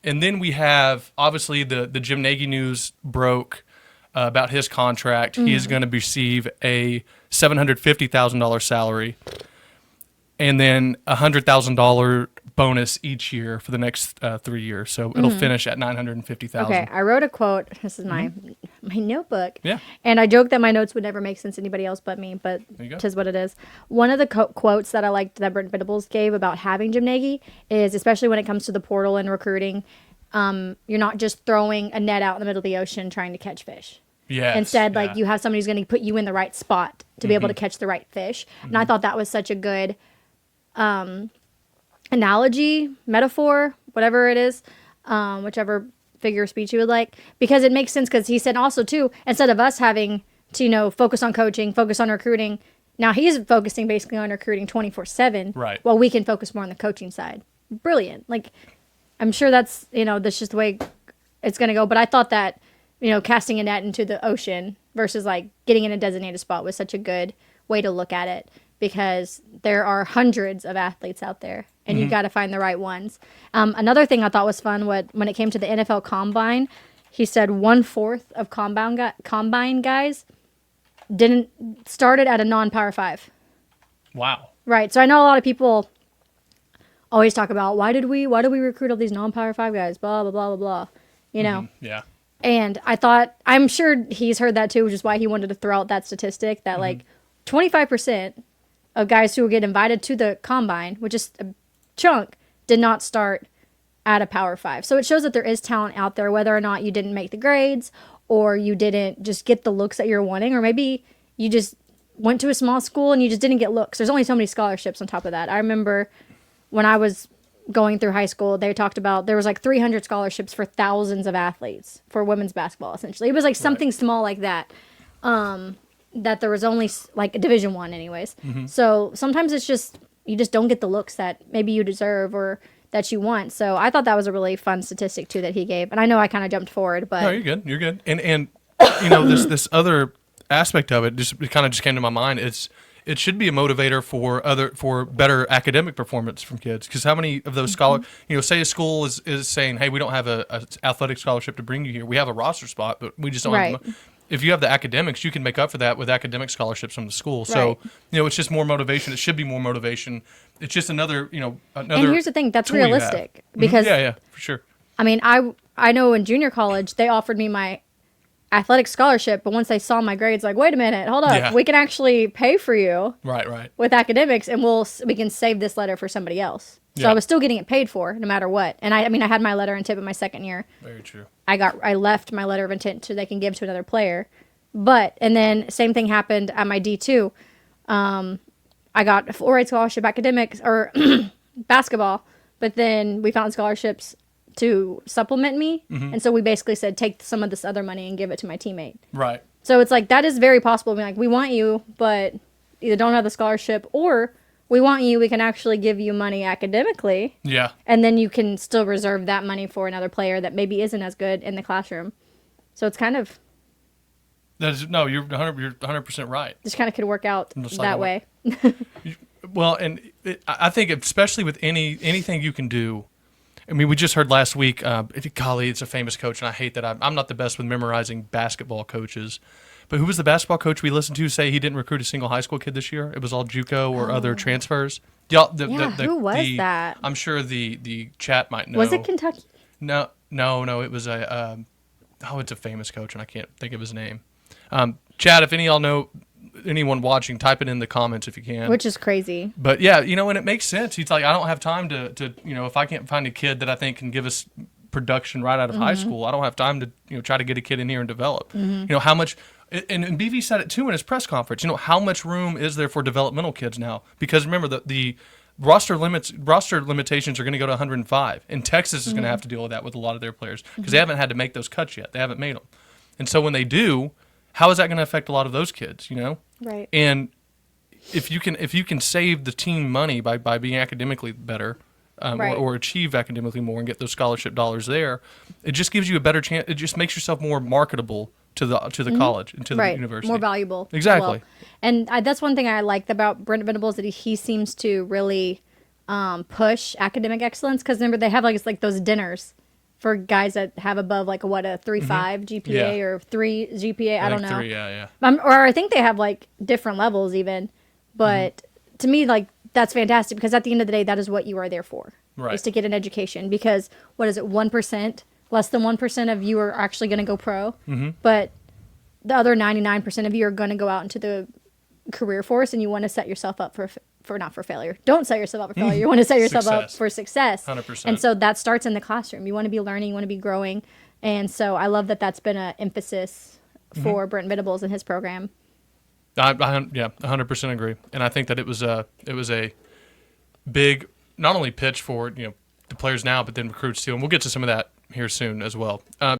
And then we have, obviously, the Jim Nagy news broke about his contract. He is going to receive a $750,000 salary and then a $100,000 bonus each year for the next 3 years. So it'll finish at $950,000. Okay, I wrote a quote. This is my notebook. Yeah. And I joked that my notes would never make sense to anybody else but me, but tis what it is. One of the quotes that I liked that Brent Venables gave about having Jim Nagy is, especially when it comes to the portal and recruiting, you're not just throwing a net out in the middle of the ocean trying to catch fish. Yes, Instead, like, you have somebody who's going to put you in the right spot to be able to catch the right fish. And I thought that was such a good analogy, metaphor, whatever it is, whichever figure of speech you would like, because it makes sense. Because he said also too, instead of us having to focus on coaching, focus on recruiting, now he's focusing basically on recruiting 24/7, right? While we can focus more on the coaching side. Brilliant. Like, I'm sure that's that's just the way it's going to go. But I thought that casting a net into the ocean versus like getting in a designated spot was such a good way to look at it, because there are hundreds of athletes out there, and you got to find the right ones. Another thing I thought was fun, when it came to the NFL Combine, he said 1/4 of Combine guys didn't started at a non-Power 5. Wow. Right. So I know a lot of people always talk about why do we recruit all these non-Power 5 guys? Blah blah blah blah blah. Yeah. And I thought, I'm sure he's heard that too, which is why he wanted to throw out that statistic that like 25% of guys who get invited to the combine, which is a chunk, did not start at a Power 5. So it shows that there is talent out there, whether or not you didn't make the grades or you didn't just get the looks that you're wanting, or maybe you just went to a small school and you just didn't get looks. There's only so many scholarships on top of that. I remember when I was going through high school, they talked about there was like 300 scholarships for thousands of athletes for women's basketball. Essentially, it was like something small like that. That there was only like a Division I, anyways. So sometimes it's just you just don't get the looks that maybe you deserve or that you want. So I thought that was a really fun statistic too that he gave. And I know I kind of jumped forward, but no, you're good. You're good. And this other aspect of it kind of came to my mind. It should be a motivator for better academic performance from kids. Because how many of those scholars, say a school is saying, hey, we don't have a athletic scholarship to bring you here. We have a roster spot, but we just don't have them. If you have the academics, you can make up for that with academic scholarships from the school. So, it's just more motivation. It should be more motivation. It's just another. And here's the thing, that's realistic. Because yeah, for sure. I mean, I know in junior college, they offered me my athletic scholarship, but once they saw my grades, like, wait a minute, hold up, we can actually pay for you, right, with academics, and we can save this letter for somebody else. So I was still getting it paid for, no matter what. And I had my letter of intent in my second year. Very true. I left my letter of intent so they can give to another player, and then same thing happened at my D2. I got a full rate scholarship academics or basketball, but then we found scholarships to supplement me. And so we basically said, take some of this other money and give it to my teammate. Right. So it's like, that is very possible. Being like, we want you, but either don't have the scholarship, or we want you, we can actually give you money academically. Yeah. And then you can still reserve that money for another player that maybe isn't as good in the classroom. So it's kind of... you're 100% right. Just kind of could work out that way. Well, and I think especially with anything you can do. I mean, we just heard last week, golly, it's a famous coach, and I hate that I'm not the best with memorizing basketball coaches. But who was the basketball coach we listened to say he didn't recruit a single high school kid this year? It was all JUCO or other transfers. Who was that? I'm sure the chat might know. Was it Kentucky? No. It was it's a famous coach, and I can't think of his name. Chat, if any of y'all know anyone watching, type it in the comments if you can. Which is crazy. But yeah, and it makes sense. He's like, I don't have time to if I can't find a kid that I think can give us production right out of high school, I don't have time to try to get a kid in here and develop. How much, and BV said it too in his press conference, how much room is there for developmental kids now? Because remember, the roster limitations are going to go to 105, and Texas is going to have to deal with that with a lot of their players because they haven't had to make those cuts yet. They haven't made them. And so when they do, how is that going to affect a lot of those kids, Right. And if you can save the team money by being academically better, or achieve academically more and get those scholarship dollars there, it just gives you a better chance. It just makes yourself more marketable to the college and to the university. More valuable. Exactly. Well. And that's one thing I liked about Brent Venables, that he seems to really push academic excellence, because remember they have like those dinners for guys that have above like a 3.5 GPA or 3 GPA. I don't know. 3, yeah. Or I think they have like different levels even. But to me, like that's fantastic because at the end of the day, that is what you are there for. Right. Is to get an education because what is it? 1%, less than 1% of you are actually going to go pro. But the other 99% of you are going to go out into the career force, and you want to set yourself up for not for failure. Don't set yourself up for failure. You want to set yourself up for success. 100%. And so that starts in the classroom. You want to be learning, you want to be growing. And so I love that that's been an emphasis for Brent Venables and his program. I 100% agree. And I think that it was a big, not only pitch for, the players now, but then recruits too. And we'll get to some of that here soon as well.